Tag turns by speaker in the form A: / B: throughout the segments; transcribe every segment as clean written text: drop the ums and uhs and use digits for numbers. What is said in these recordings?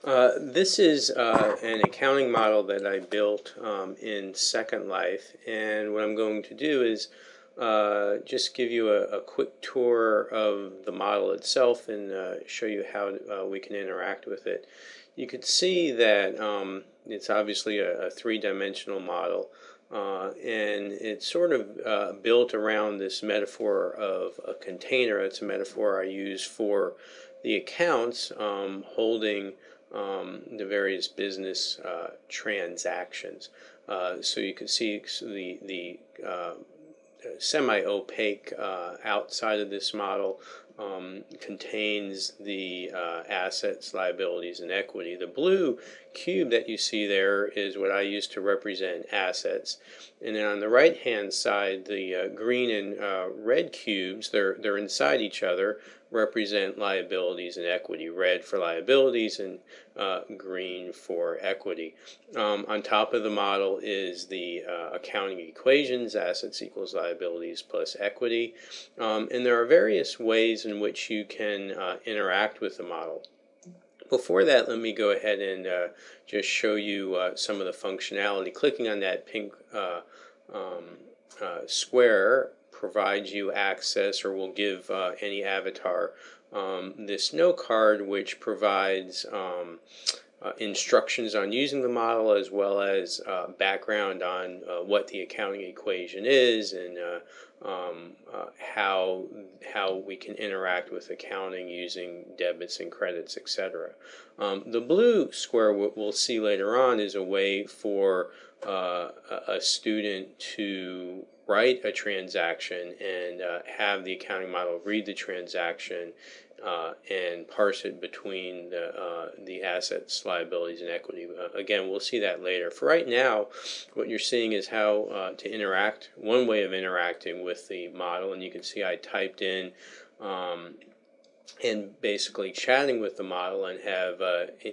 A: This is an accounting model that I built in Second Life, and what I'm going to do is just give you a quick tour of the model itself and show you how we can interact with it. You could see that it's obviously a three-dimensional model, and it's sort of built around this metaphor of a container. It's a metaphor I use for the accounts holding the various business transactions. So you can see the semi-opaque outside of this model contains the assets, liabilities, and equity. The blue cube that you see there is what I use to represent assets. And then on the right-hand side, the green and red cubes, they're inside each other, represent liabilities and equity. Red for liabilities and green for equity. On top of the model is the accounting equations, assets equals liabilities plus equity. And there are various ways in which you can interact with the model. Before that, let me go ahead and just show you some of the functionality. Clicking on that pink square provides you access, or will give any avatar this note card, which provides instructions on using the model, as well as background on what the accounting equation is, and how we can interact with accounting using debits and credits, etc. The blue square we'll see later on is a way for a student to write a transaction and have the accounting model read the transaction and parse it between the assets, liabilities, and equity. Again, we'll see that later. For right now, what you're seeing is how to interact, one way of interacting with the model, and you can see I typed in and basically chatting with the model, and have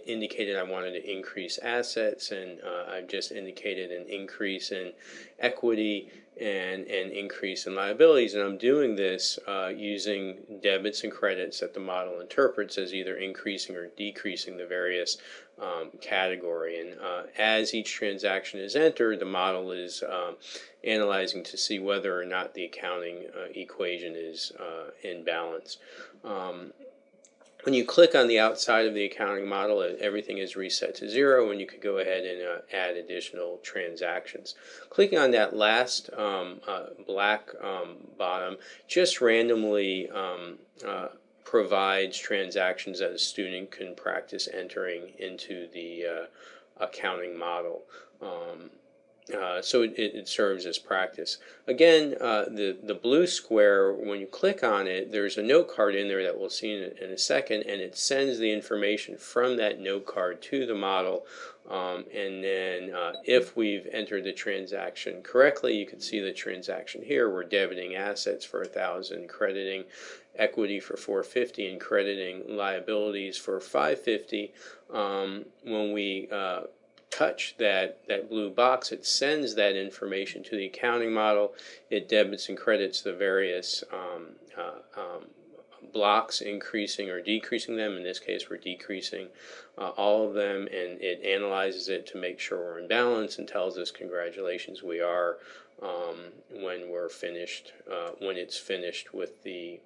A: indicated I wanted to increase assets, and I've just indicated an increase in equity and an increase in liabilities. And I'm doing this using debits and credits that the model interprets as either increasing or decreasing the various category. And as each transaction is entered, the model is analyzing to see whether or not the accounting equation is in balance. When you click on the outside of the accounting model, everything is reset to 0, and you could go ahead and add additional transactions. Clicking on that last black bottom just randomly provides transactions that a student can practice entering into the accounting model. So it serves as practice. Again, the blue square, when you click on it, there's a note card in there that we'll see in a second, and it sends the information from that note card to the model. And then if we've entered the transaction correctly, you can see the transaction here. We're debiting assets for 1,000, crediting equity for 450, and crediting liabilities for 550. When we touch that blue box, it sends that information to the accounting model. It debits and credits the various blocks, increasing or decreasing them. In this case, we're decreasing all of them, and it analyzes it to make sure we're in balance and tells us, congratulations, we are, when we're finished, when it's finished with the